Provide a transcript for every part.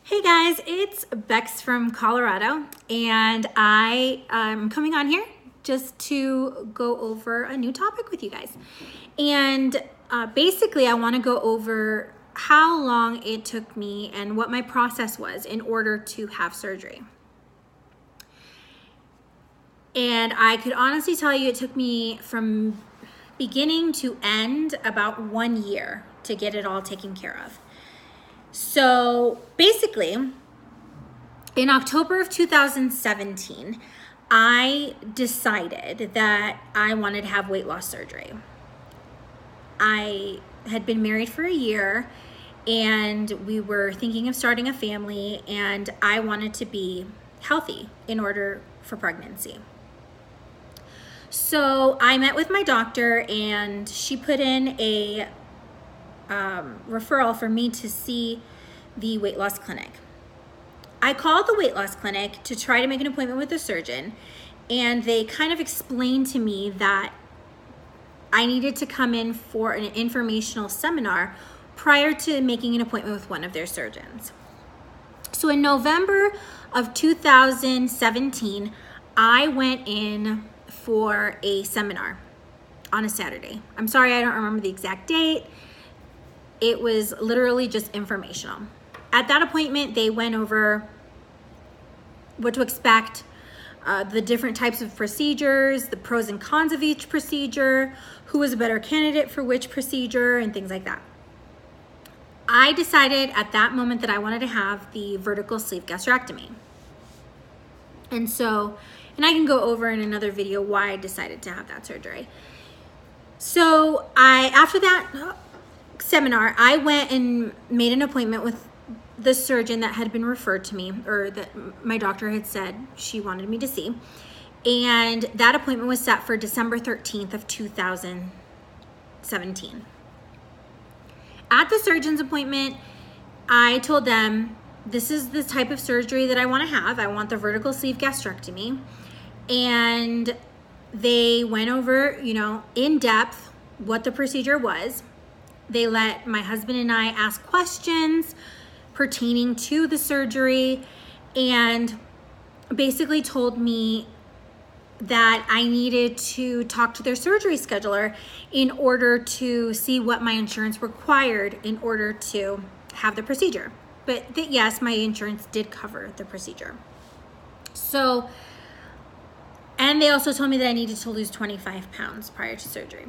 Hey guys, it's Bex from Colorado, and I am coming on here just to go over a new topic with you guys. And basically, I want to go over how long it took me and what my process was in order to have surgery. And I could honestly tell you it took me from beginning to end about 1 year to get it all taken care of. So basically, in October of 2017, I decided that I wanted to have weight loss surgery. I had been married for a year and we were thinking of starting a family, and I wanted to be healthy in order for pregnancy. So I met with my doctor and she put in a referral for me to see the weight loss clinic. I called the weight loss clinic to try to make an appointment with the surgeon, and they kind of explained to me that I needed to come in for an informational seminar prior to making an appointment with one of their surgeons. So in November of 2017, I went in for a seminar on a Saturday. I'm sorry, I don't remember the exact date. It was literally just informational. At that appointment, they went over what to expect, the different types of procedures, the pros and cons of each procedure, who was a better candidate for which procedure, and things like that. I decided at that moment that I wanted to have the vertical sleeve gastrectomy. And I can go over in another video why I decided to have that surgery. So after that seminar, I went and made an appointment with the surgeon that had been referred to me, or that my doctor had said she wanted me to see. And that appointment was set for December 13th of 2017. At the surgeon's appointment, I told them, this is the type of surgery that I want to have. I want the vertical sleeve gastrectomy. And they went over, in depth what the procedure was. They let my husband and I ask questions pertaining to the surgery, and basically told me that I needed to talk to their surgery scheduler in order to see what my insurance required in order to have the procedure. But that yes, my insurance did cover the procedure. So, and they also told me that I needed to lose 25 pounds prior to surgery.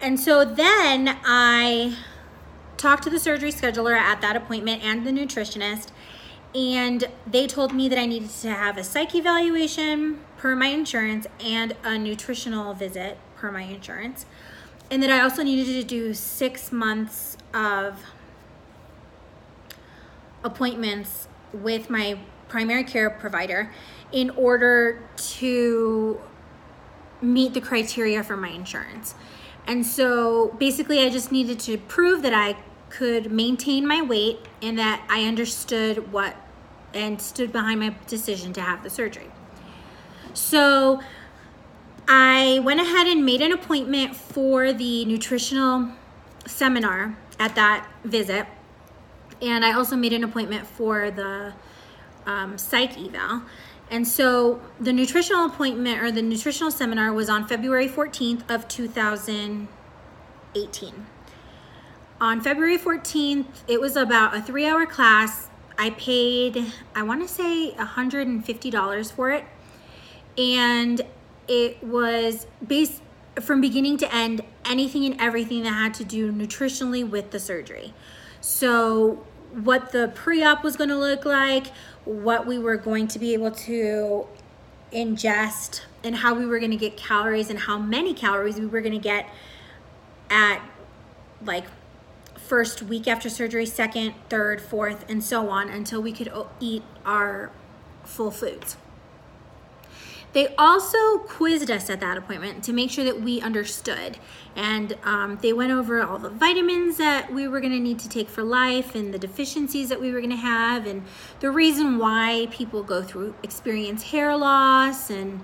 And so then I talked to the surgery scheduler at that appointment and the nutritionist, and they told me that I needed to have a psych evaluation per my insurance and a nutritional visit per my insurance, and that I also needed to do 6 months of appointments with my primary care provider in order to meet the criteria for my insurance. And so basically I just needed to prove that I could maintain my weight and that I understood what and stood behind my decision to have the surgery. So I went ahead and made an appointment for the nutritional seminar at that visit. And I also made an appointment for the psych eval. And so the nutritional appointment, or the nutritional seminar, was on February 14th of 2018. On February 14th, it was about a 3-hour class. I paid, I want to say $150 for it. And it was based from beginning to end, anything and everything that had to do nutritionally with the surgery. So what the pre-op was going to look like, what we were going to be able to ingest, and how we were going to get calories, and how many calories we were going to get at like first week after surgery, second, third, fourth, and so on, until we could eat our full foods. They also quizzed us at that appointment to make sure that we understood. And they went over all the vitamins that we were going to need to take for life, and the deficiencies that we were going to have, and the reason why people experience hair loss and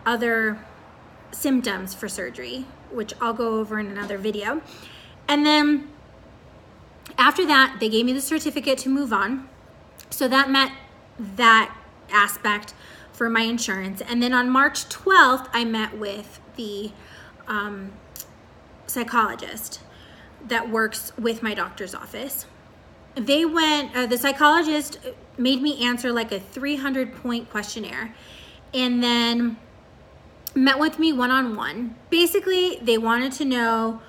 other symptoms for surgery, which I'll go over in another video. And then After that, they gave me the certificate to move on. So that met that aspect for my insurance. And then on March 12th, I met with the psychologist that works with my doctor's office. The psychologist made me answer like a 300-point questionnaire and then met with me one-on-one. Basically, they wanted to know,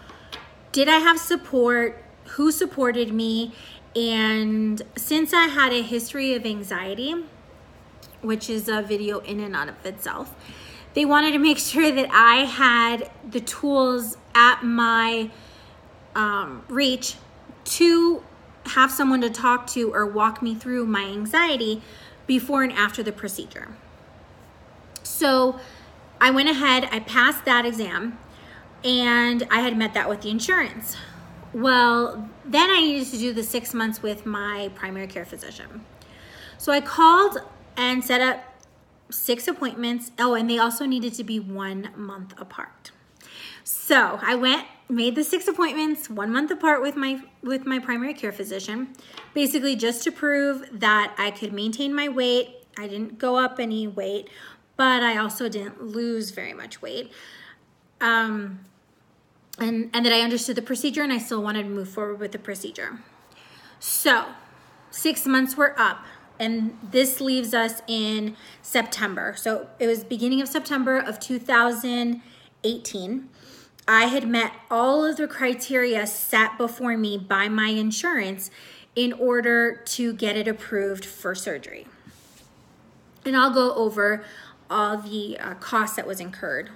did I have support? Who supported me? And since I had a history of anxiety, which is a video in and out of itself, they wanted to make sure that I had the tools at my reach to have someone to talk to or walk me through my anxiety before and after the procedure. So I went ahead, I passed that exam, and I had met that with the insurance. Well, then I needed to do the 6 months with my primary care physician. So I called and set up 6 appointments. Oh, and they also needed to be 1 month apart. So I went, made the 6 appointments 1 month apart with my primary care physician, basically just to prove that I could maintain my weight. I didn't go up any weight, but I also didn't lose very much weight. And that I understood the procedure and I still wanted to move forward with the procedure. So 6 months were up, and this leaves us in September. So it was beginning of September of 2018. I had met all of the criteria set before me by my insurance in order to get it approved for surgery. And I'll go over all the costs that was incurred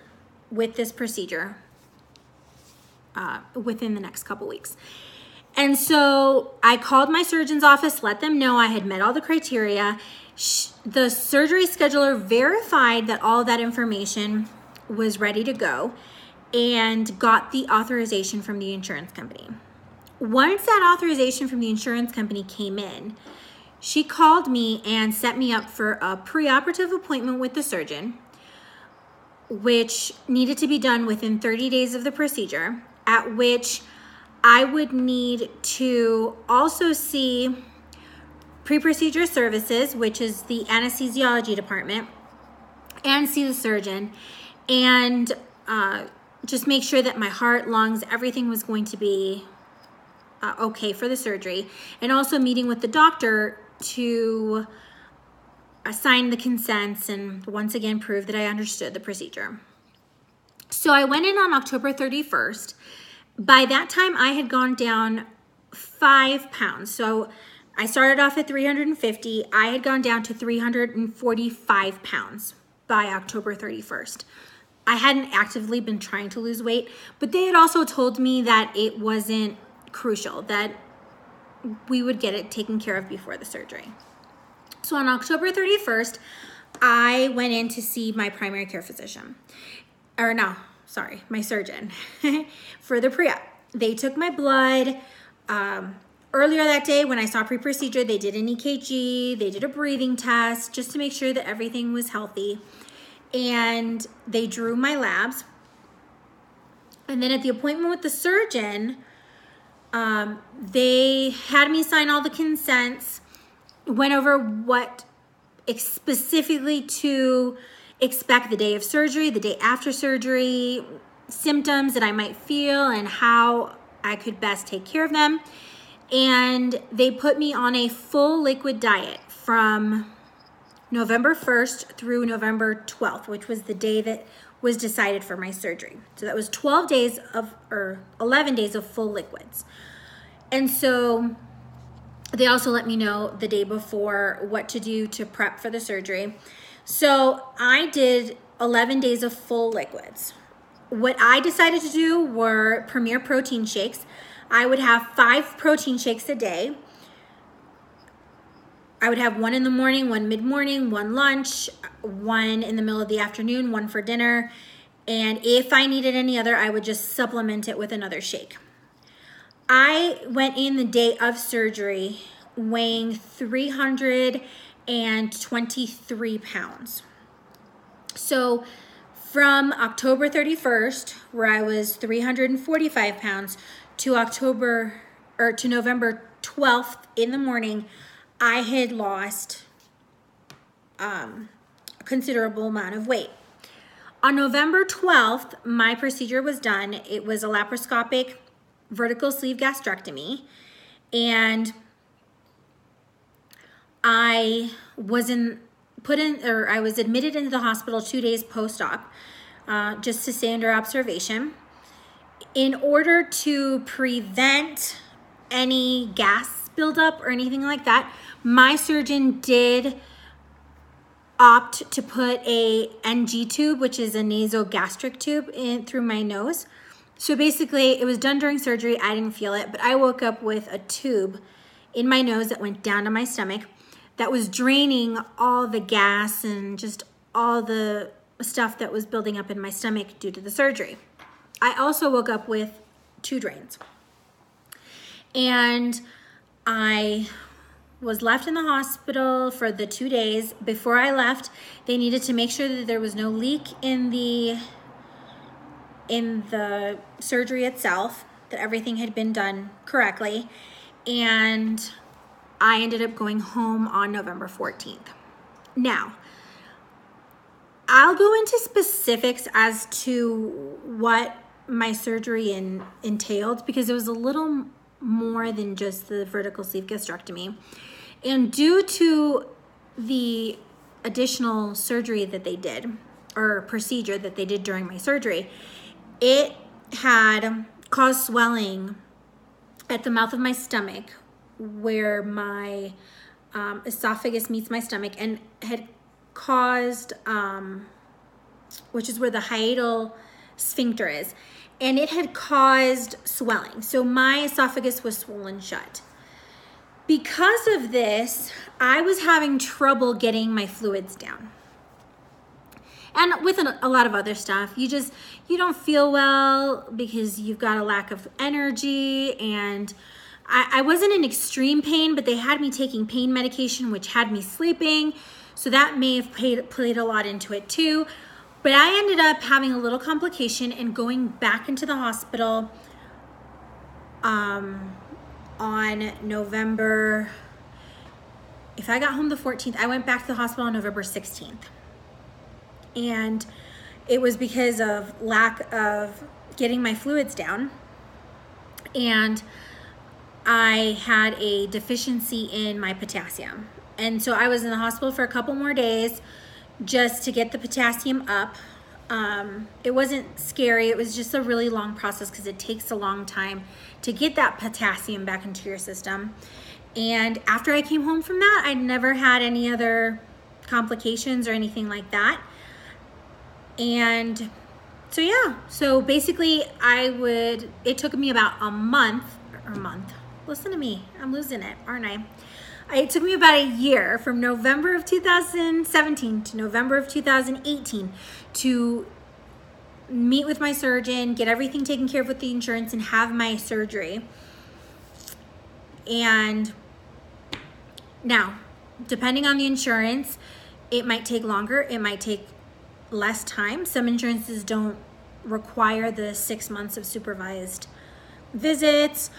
with this procedure within the next couple weeks. And so I called my surgeon's office, let them know I had met all the criteria. The surgery scheduler verified that all that information was ready to go and got the authorization from the insurance company. Once that authorization from the insurance company came in, she called me and set me up for a preoperative appointment with the surgeon, which needed to be done within 30 days of the procedure, at which I would need to also see pre-procedure services, which is the anesthesiology department, and see the surgeon, and just make sure that my heart, lungs, everything was going to be okay for the surgery, and also meeting with the doctor to sign the consents and once again prove that I understood the procedure. So I went in on October 31st. By that time, I had gone down 5 pounds. So I started off at 350. I had gone down to 345 pounds by October 31st. I hadn't actively been trying to lose weight, but they had also told me that it wasn't crucial, that we would get it taken care of before the surgery. So on October 31st, I went in to see my primary care physician. My surgeon for the pre-op. They took my blood. Earlier that day when I saw pre-procedure, they did an EKG, they did a breathing test just to make sure that everything was healthy. And they drew my labs. And then at the appointment with the surgeon, they had me sign all the consents, went over what specifically to expect the day of surgery, the day after surgery, symptoms that I might feel, and how I could best take care of them. And they put me on a full liquid diet from November 1st through November 12th, which was the day that was decided for my surgery. So that was 11 days of full liquids. And so they also let me know the day before what to do to prep for the surgery. So I did 11 days of full liquids. What I decided to do were Premier protein shakes. I would have 5 protein shakes a day. I would have 1 in the morning, 1 mid-morning, 1 lunch, 1 in the middle of the afternoon, 1 for dinner. And if I needed any other, I would just supplement it with another shake. I went in the day of surgery weighing 323 pounds. So from October 31st, where I was 345 pounds, to to November 12th in the morning, I had lost a considerable amount of weight. On November 12th, my procedure was done. It was a laparoscopic vertical sleeve gastrectomy, and I was admitted into the hospital 2 days post-op, just to stay under observation. In order to prevent any gas buildup or anything like that, my surgeon did opt to put a NG tube, which is a nasogastric tube, in through my nose. So basically, it was done during surgery. I didn't feel it, but I woke up with a tube in my nose that went down to my stomach that was draining all the gas and just all the stuff that was building up in my stomach due to the surgery. I also woke up with 2 drains. And I was left in the hospital for the 2 days. Before I left, they needed to make sure that there was no leak in the surgery itself, that everything had been done correctly. And I ended up going home on November 14th. Now, I'll go into specifics as to what my surgery entailed, because it was a little more than just the vertical sleeve gastrectomy. And due to the additional surgery that they did, or procedure that they did during my surgery, it had caused swelling at the mouth of my stomach, where my esophagus meets my stomach, and had caused, which is where the hiatal sphincter is, and it had caused swelling. So my esophagus was swollen shut. Because of this, I was having trouble getting my fluids down. And with a lot of other stuff, you don't feel well because you've got a lack of energy. And I wasn't in extreme pain, but they had me taking pain medication, which had me sleeping. So that may have played a lot into it too. But I ended up having a little complication and going back into the hospital on November, if I got home the 14th, I went back to the hospital on November 16th. And it was because of lack of getting my fluids down. And I had a deficiency in my potassium. And so I was in the hospital for a couple more days just to get the potassium up. It wasn't scary. It was just a really long process because it takes a long time to get that potassium back into your system. And after I came home from that, I never had any other complications or anything like that. And so yeah, so basically it took me about a month, listen to me, I'm losing it, aren't I? It took me about a year, from November of 2017 to November of 2018, to meet with my surgeon, get everything taken care of with the insurance, and have my surgery. And now, depending on the insurance, it might take longer, it might take less time. Some insurances don't require the 6 months of supervised visits.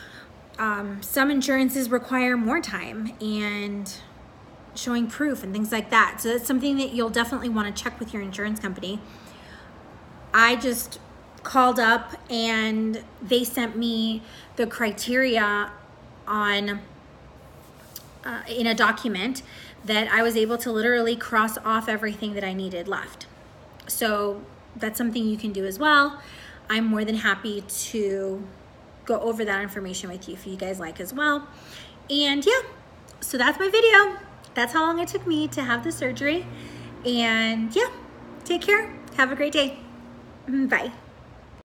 Some insurances require more time and showing proof and things like that. So that's something that you'll definitely want to check with your insurance company. I just called up and they sent me the criteria on in a document that I was able to literally cross off everything that I needed left. So that's something you can do as well. I'm more than happy to go over that information with you if you guys like as well. And yeah, so that's my video. That's how long it took me to have the surgery. And yeah, take care. Have a great day. Bye.